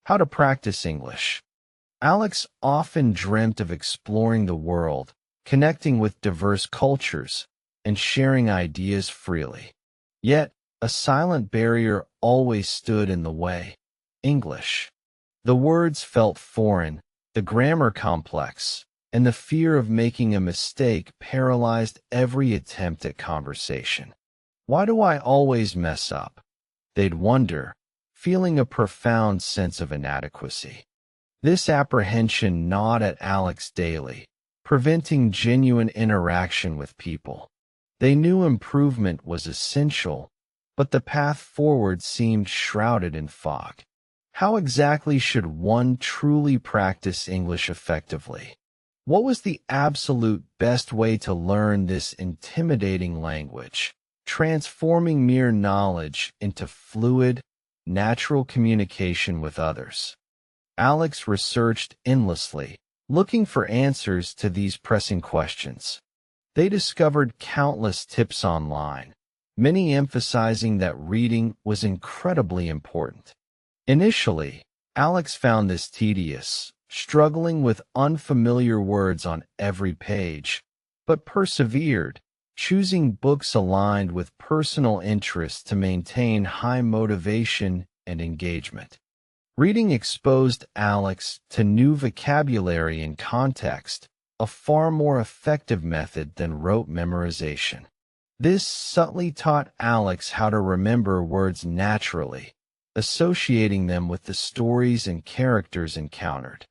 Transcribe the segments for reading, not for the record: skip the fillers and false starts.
How to practice English. Alex often dreamt of exploring the world, connecting with diverse cultures, and sharing ideas freely. Yet, a silent barrier always stood in the way: English. The words felt foreign, the grammar complex, and the fear of making a mistake paralyzed every attempt at conversation. Why do I always mess up? They'd wonder, feeling a profound sense of inadequacy. This apprehension gnawed at Alex daily, preventing genuine interaction with people. They knew improvement was essential, but the path forward seemed shrouded in fog. How exactly should one truly practice English effectively? What was the absolute best way to learn this intimidating language, transforming mere knowledge into fluid, natural communication with others? Alex researched endlessly, looking for answers to these pressing questions. They discovered countless tips online, many emphasizing that reading was incredibly important. Initially, Alex found this tedious, struggling with unfamiliar words on every page, but persevered, choosing books aligned with personal interests to maintain high motivation and engagement. Reading exposed Alex to new vocabulary and context, a far more effective method than rote memorization. This subtly taught Alex how to remember words naturally, associating them with the stories and characters encountered.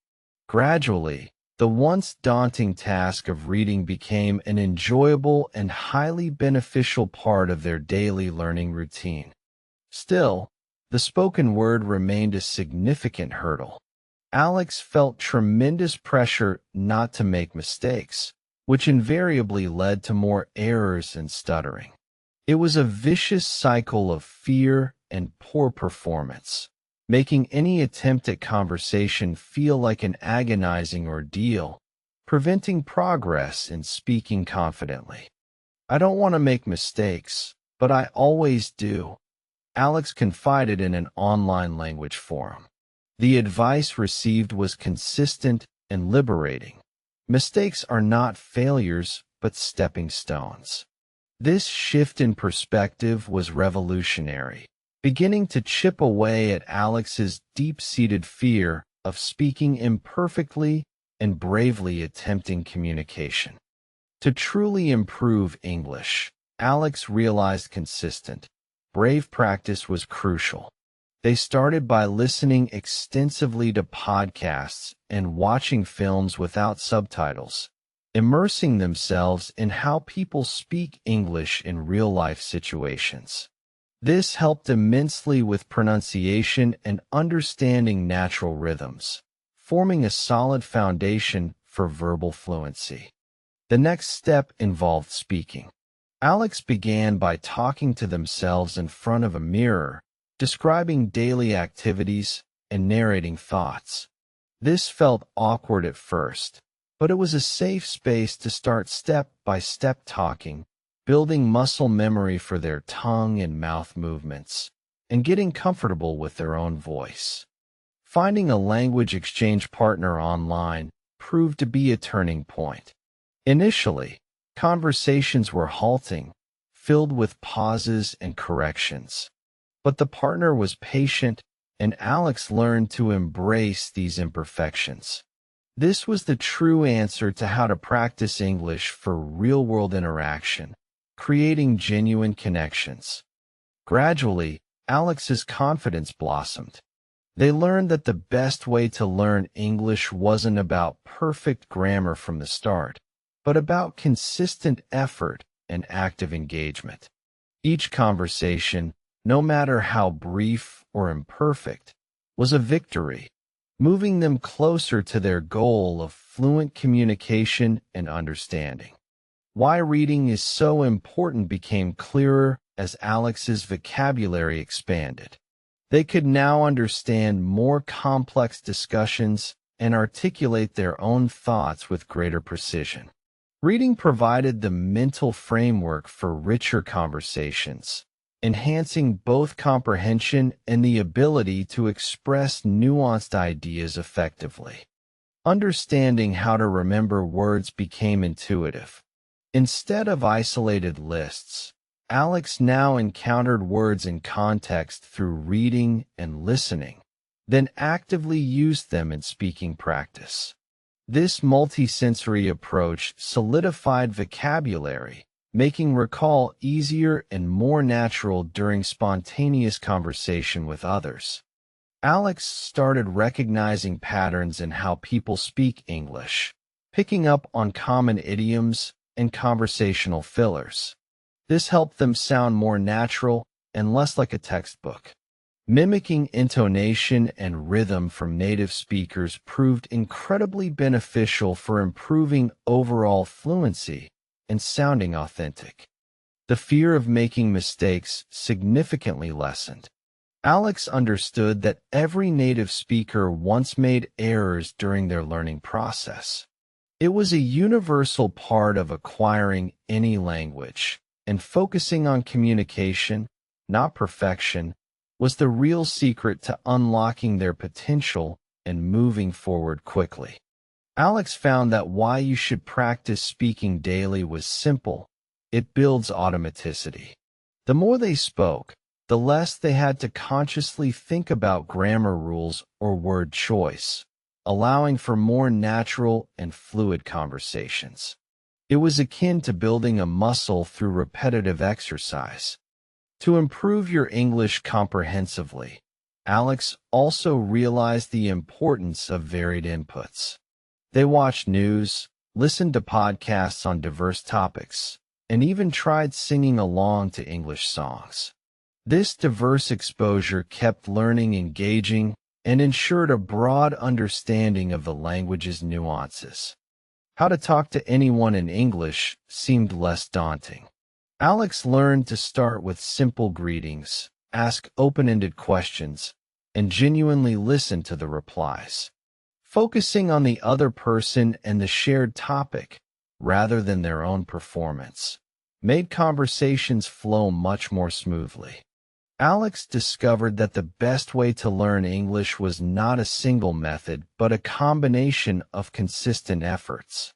Gradually, the once daunting task of reading became an enjoyable and highly beneficial part of their daily learning routine. Still, the spoken word remained a significant hurdle. Alex felt tremendous pressure not to make mistakes, which invariably led to more errors and stuttering. It was a vicious cycle of fear and poor performance, making any attempt at conversation feel like an agonizing ordeal, preventing progress in speaking confidently. "I don't want to make mistakes, but I always do," Alex confided in an online language forum. The advice received was consistent and liberating. Mistakes are not failures, but stepping stones. This shift in perspective was revolutionary, beginning to chip away at Alex's deep-seated fear of speaking imperfectly and bravely attempting communication. To truly improve English, Alex realized consistent, brave practice was crucial. They started by listening extensively to podcasts and watching films without subtitles, immersing themselves in how people speak English in real-life situations. This helped immensely with pronunciation and understanding natural rhythms, forming a solid foundation for verbal fluency. The next step involved speaking. Alex began by talking to themselves in front of a mirror, describing daily activities and narrating thoughts. This felt awkward at first, but it was a safe space to start step-by-step talking, building muscle memory for their tongue and mouth movements, and getting comfortable with their own voice. Finding a language exchange partner online proved to be a turning point. Initially, conversations were halting, filled with pauses and corrections. But the partner was patient, and Alex learned to embrace these imperfections. This was the true answer to how to practice English for real-world interaction, creating genuine connections. Gradually, Alex's confidence blossomed. They learned that the best way to learn English wasn't about perfect grammar from the start, but about consistent effort and active engagement. Each conversation, no matter how brief or imperfect, was a victory, moving them closer to their goal of fluent communication and understanding. Why reading is so important became clearer as Alex's vocabulary expanded. They could now understand more complex discussions and articulate their own thoughts with greater precision. Reading provided the mental framework for richer conversations, enhancing both comprehension and the ability to express nuanced ideas effectively. Understanding how to remember words became intuitive. Instead of isolated lists, Alex now encountered words in context through reading and listening, then actively used them in speaking practice. This multisensory approach solidified vocabulary, making recall easier and more natural during spontaneous conversation with others. Alex started recognizing patterns in how people speak English, picking up on common idioms and conversational fillers. This helped them sound more natural and less like a textbook. Mimicking intonation and rhythm from native speakers proved incredibly beneficial for improving overall fluency and sounding authentic. The fear of making mistakes significantly lessened. Alex understood that every native speaker once made errors during their learning process. It was a universal part of acquiring any language, and focusing on communication, not perfection, was the real secret to unlocking their potential and moving forward quickly. Alex found that why you should practice speaking daily was simple. It builds automaticity. The more they spoke, the less they had to consciously think about grammar rules or word choice, allowing for more natural and fluid conversations. It was akin to building a muscle through repetitive exercise. To improve your English comprehensively, Alex also realized the importance of varied inputs. They watched news, listened to podcasts on diverse topics, and even tried singing along to English songs. This diverse exposure kept learning engaging and ensured a broad understanding of the language's nuances. How to talk to anyone in English seemed less daunting. Alex learned to start with simple greetings, ask open-ended questions, and genuinely listen to the replies. Focusing on the other person and the shared topic, rather than their own performance, made conversations flow much more smoothly. Alex discovered that the best way to learn English was not a single method, but a combination of consistent efforts.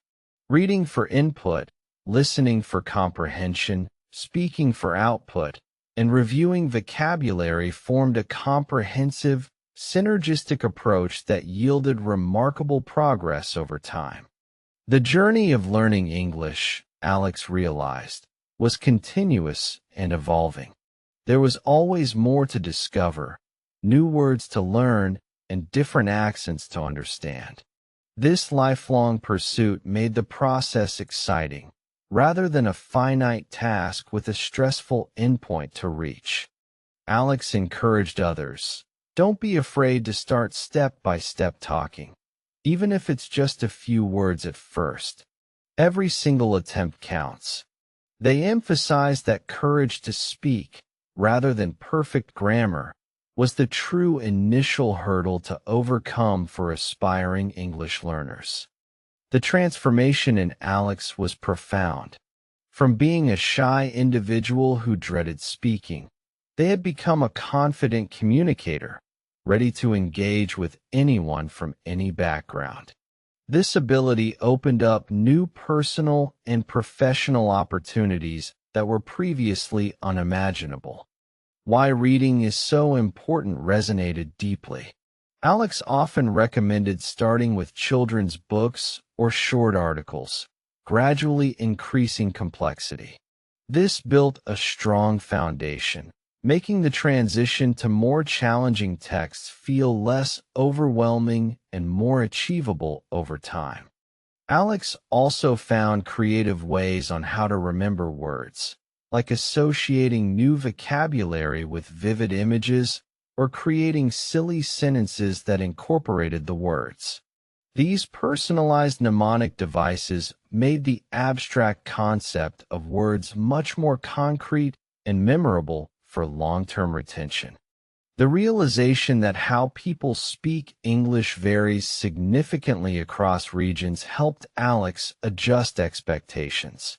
Reading for input, listening for comprehension, speaking for output, and reviewing vocabulary formed a comprehensive, synergistic approach that yielded remarkable progress over time. The journey of learning English, Alex realized, was continuous and evolving. There was always more to discover, new words to learn, and different accents to understand. This lifelong pursuit made the process exciting, rather than a finite task with a stressful endpoint to reach. Alex encouraged others, don't be afraid to start step-by-step talking, even if it's just a few words at first. Every single attempt counts. They emphasized that courage to speak, rather than perfect grammar, was the true initial hurdle to overcome for aspiring English learners. The transformation in Alex was profound. From being a shy individual who dreaded speaking, they had become a confident communicator, ready to engage with anyone from any background. This ability opened up new personal and professional opportunities that were previously unimaginable. Why reading is so important resonated deeply. Alex often recommended starting with children's books or short articles, gradually increasing complexity. This built a strong foundation, making the transition to more challenging texts feel less overwhelming and more achievable over time. Alex also found creative ways on how to remember words, like associating new vocabulary with vivid images or creating silly sentences that incorporated the words. These personalized mnemonic devices made the abstract concept of words much more concrete and memorable for long-term retention. The realization that how people speak English varies significantly across regions helped Alex adjust expectations.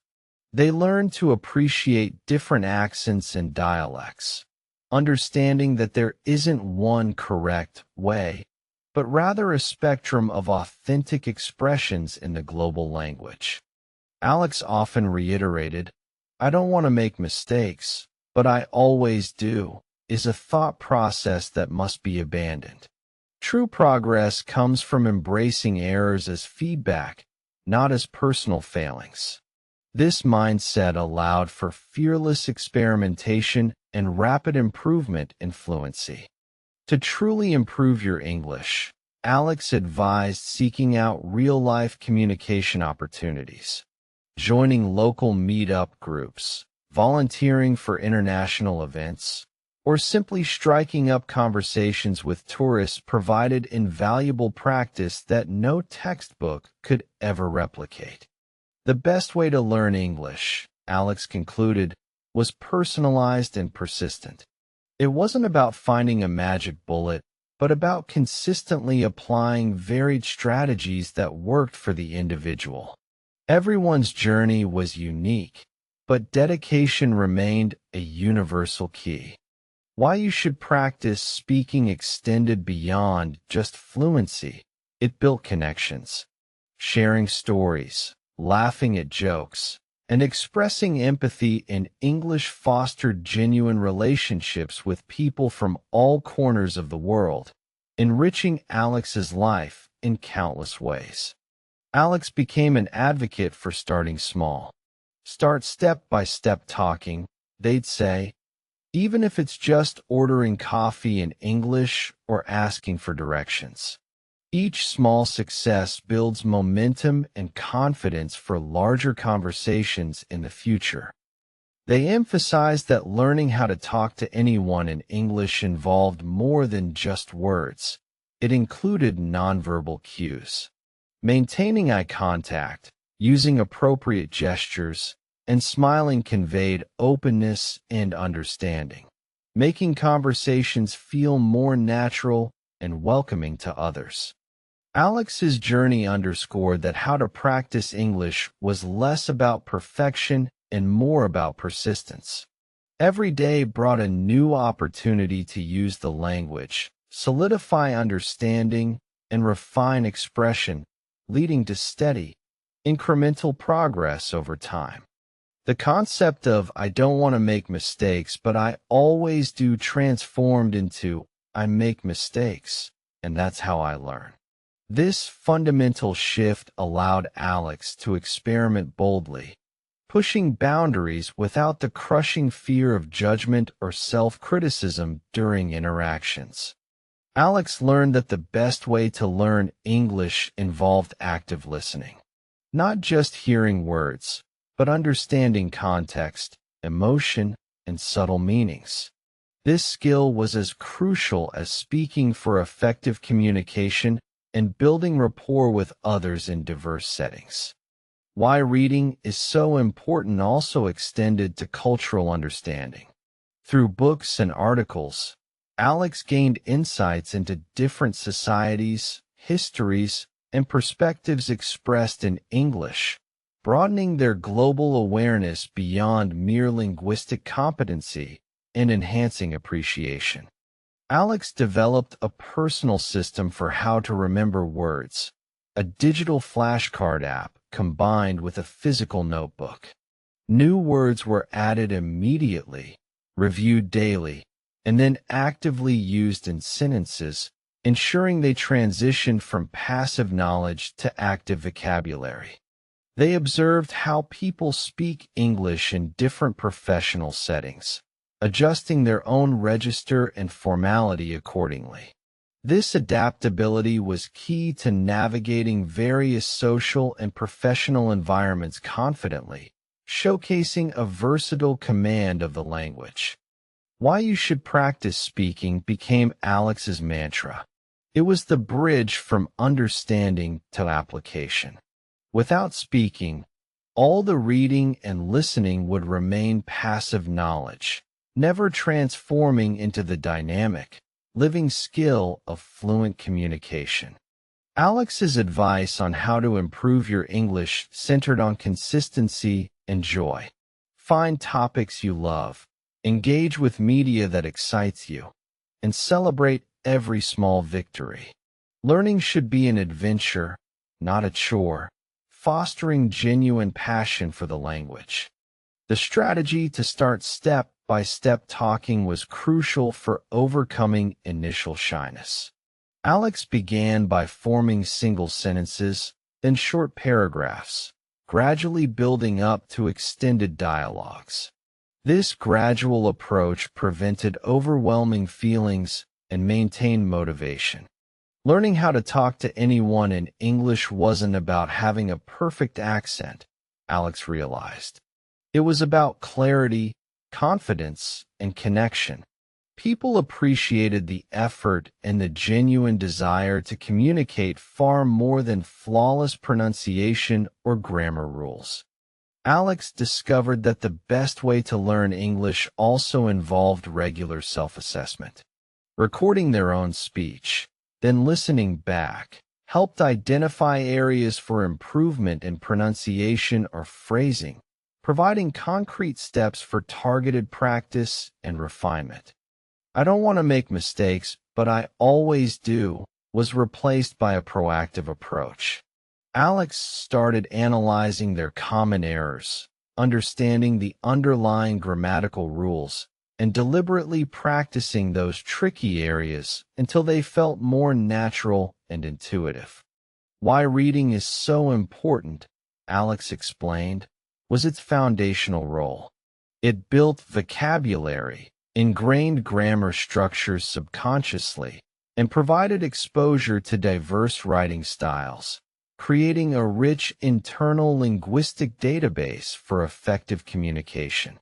They learn to appreciate different accents and dialects, understanding that there isn't one correct way, but rather a spectrum of authentic expressions in the global language. Alex often reiterated, "I don't want to make mistakes, but I always do," is a thought process that must be abandoned. True progress comes from embracing errors as feedback, not as personal failings. This mindset allowed for fearless experimentation and rapid improvement in fluency. To truly improve your English, Alex advised seeking out real-life communication opportunities, joining local meetup groups, volunteering for international events, or simply striking up conversations with tourists provided invaluable practice that no textbook could ever replicate. The best way to learn English, Alex concluded, was personalized and persistent. It wasn't about finding a magic bullet, but about consistently applying varied strategies that worked for the individual. Everyone's journey was unique, but dedication remained a universal key. Why you should practice speaking extended beyond just fluency. It built connections, sharing stories, laughing at jokes, and expressing empathy in English fostered genuine relationships with people from all corners of the world, enriching Alex's life in countless ways. Alex became an advocate for starting small. Start step by step talking, they'd say, even if it's just ordering coffee in English or asking for directions. Each small success builds momentum and confidence for larger conversations in the future. They emphasized that learning how to talk to anyone in English involved more than just words. It included nonverbal cues. Maintaining eye contact, using appropriate gestures, and smiling conveyed openness and understanding, making conversations feel more natural and welcoming to others. Alex's journey underscored that how to practice English was less about perfection and more about persistence. Every day brought a new opportunity to use the language, solidify understanding, and refine expression, leading to steady, incremental progress over time. The concept of "I don't want to make mistakes, but I always do" transformed into "I make mistakes, and that's how I learn." This fundamental shift allowed Alex to experiment boldly, pushing boundaries without the crushing fear of judgment or self-criticism during interactions. Alex learned that the best way to learn English involved active listening, not just hearing words, but understanding context, emotion, and subtle meanings. This skill was as crucial as speaking for effective communication and building rapport with others in diverse settings. Why reading is so important also extended to cultural understanding. Through books and articles, Alex gained insights into different societies, histories, and perspectives expressed in English, broadening their global awareness beyond mere linguistic competency and enhancing appreciation. Alex developed a personal system for how to remember words, a digital flashcard app combined with a physical notebook. New words were added immediately, reviewed daily, and then actively used in sentences, ensuring they transitioned from passive knowledge to active vocabulary. They observed how people speak English in different professional settings, adjusting their own register and formality accordingly. This adaptability was key to navigating various social and professional environments confidently, showcasing a versatile command of the language. Why you should practice speaking became Alex's mantra. It was the bridge from understanding to application. Without speaking, all the reading and listening would remain passive knowledge, never transforming into the dynamic, living skill of fluent communication. Alex's advice on how to improve your English centered on consistency and joy. Find topics you love, engage with media that excites you, and celebrate every small victory. Learning should be an adventure, not a chore, fostering genuine passion for the language. The strategy to start step-by-step talking was crucial for overcoming initial shyness. Alex began by forming single sentences, then short paragraphs, gradually building up to extended dialogues. This gradual approach prevented overwhelming feelings and maintained motivation. Learning how to talk to anyone in English wasn't about having a perfect accent, Alex realized. It was about clarity, confidence, and connection. People appreciated the effort and the genuine desire to communicate far more than flawless pronunciation or grammar rules. Alex discovered that the best way to learn English also involved regular self-assessment. Recording their own speech, then listening back, helped identify areas for improvement in pronunciation or phrasing, providing concrete steps for targeted practice and refinement. "I don't want to make mistakes, but I always do," was replaced by a proactive approach. Alex started analyzing their common errors, understanding the underlying grammatical rules, and deliberately practicing those tricky areas until they felt more natural and intuitive. Why reading is so important, Alex explained, was its foundational role. It built vocabulary, ingrained grammar structures subconsciously, and provided exposure to diverse writing styles, creating a rich internal linguistic database for effective communication.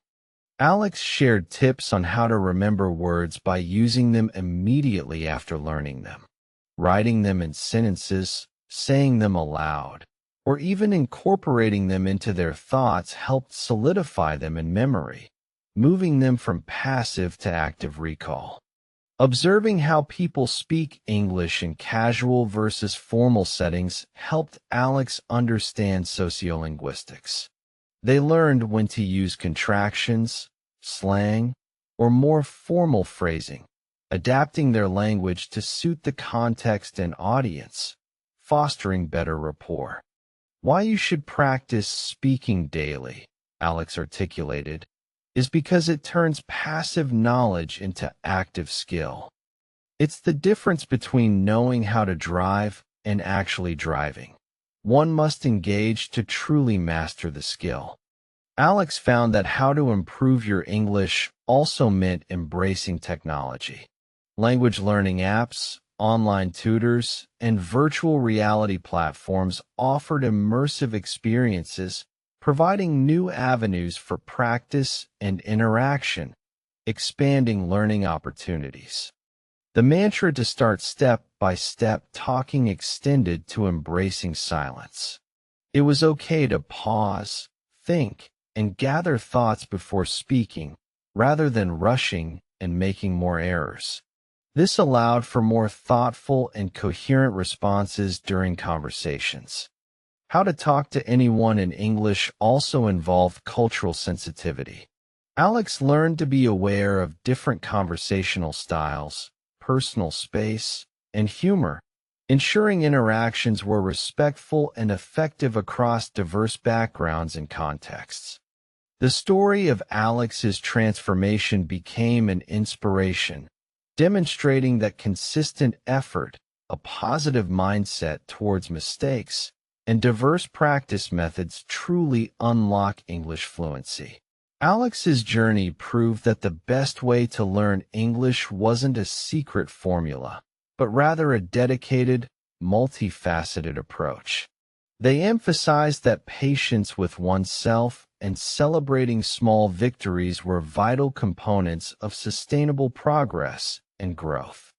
Alex shared tips on how to remember words by using them immediately after learning them, writing them in sentences, saying them aloud, or even incorporating them into their thoughts helped solidify them in memory, moving them from passive to active recall. Observing how people speak English in casual versus formal settings helped Alex understand sociolinguistics. They learned when to use contractions, slang, or more formal phrasing, adapting their language to suit the context and audience, fostering better rapport. Why you should practice speaking daily, Alex articulated, is because it turns passive knowledge into active skill. It's the difference between knowing how to drive and actually driving. One must engage to truly master the skill. Alex found that how to improve your English also meant embracing technology. Language learning apps, online tutors, and virtual reality platforms offered immersive experiences, providing new avenues for practice and interaction, expanding learning opportunities. The mantra to start step-by-step talking extended to embracing silence. It was okay to pause, think, and gather thoughts before speaking, rather than rushing and making more errors. This allowed for more thoughtful and coherent responses during conversations. How to talk to anyone in English also involved cultural sensitivity. Alex learned to be aware of different conversational styles, personal space, and humor, ensuring interactions were respectful and effective across diverse backgrounds and contexts. The story of Alex's transformation became an inspiration, demonstrating that consistent effort, a positive mindset towards mistakes, and diverse practice methods truly unlock English fluency. Alex's journey proved that the best way to learn English wasn't a secret formula, but rather a dedicated, multifaceted approach. They emphasized that patience with oneself and celebrating small victories were vital components of sustainable progress and growth.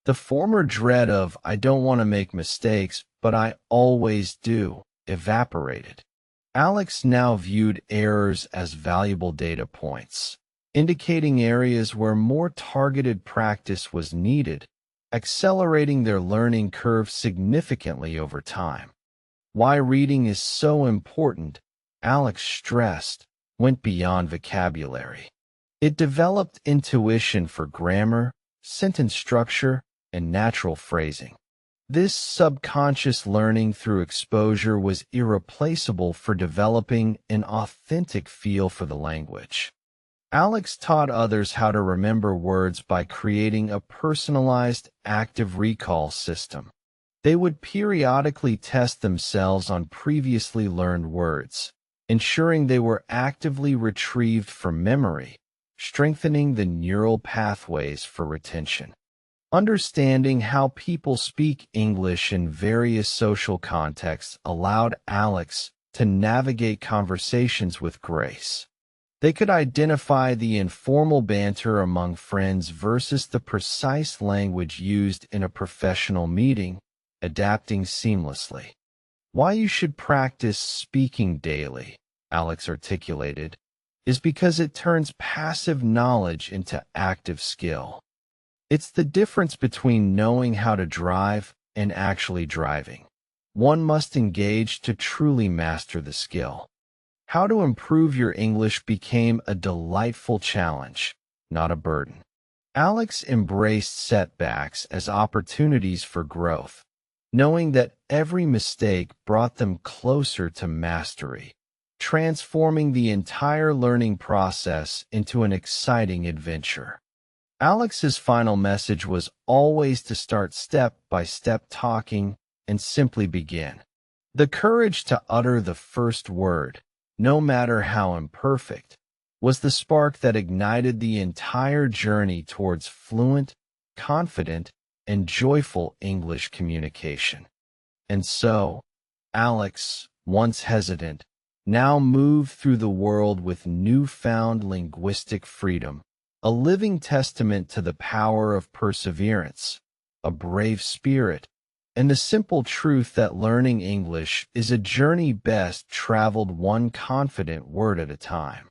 The former dread of "I don't want to make mistakes, but I always do" evaporated. Alex now viewed errors as valuable data points, indicating areas where more targeted practice was needed, accelerating their learning curve significantly over time. Why reading is so important, Alex stressed, went beyond vocabulary. It developed intuition for grammar, sentence structure, and natural phrasing. This subconscious learning through exposure was irreplaceable for developing an authentic feel for the language. Alex taught others how to remember words by creating a personalized active recall system. They would periodically test themselves on previously learned words, ensuring they were actively retrieved from memory, strengthening the neural pathways for retention. Understanding how people speak English in various social contexts allowed Alex to navigate conversations with grace. They could identify the informal banter among friends versus the precise language used in a professional meeting, adapting seamlessly. Why you should practice speaking daily, Alex articulated, is because it turns passive knowledge into active skill. It's the difference between knowing how to drive and actually driving. One must engage to truly master the skill. How to improve your English became a delightful challenge, not a burden. Alex embraced setbacks as opportunities for growth, knowing that every mistake brought them closer to mastery, transforming the entire learning process into an exciting adventure. Alex's final message was always to start step by step talking and simply begin. The courage to utter the first word, no matter how imperfect, was the spark that ignited the entire journey towards fluent, confident, and joyful English communication. And so, Alex, once hesitant, now moved through the world with newfound linguistic freedom, a living testament to the power of perseverance, a brave spirit, and the simple truth that learning English is a journey best traveled one confident word at a time.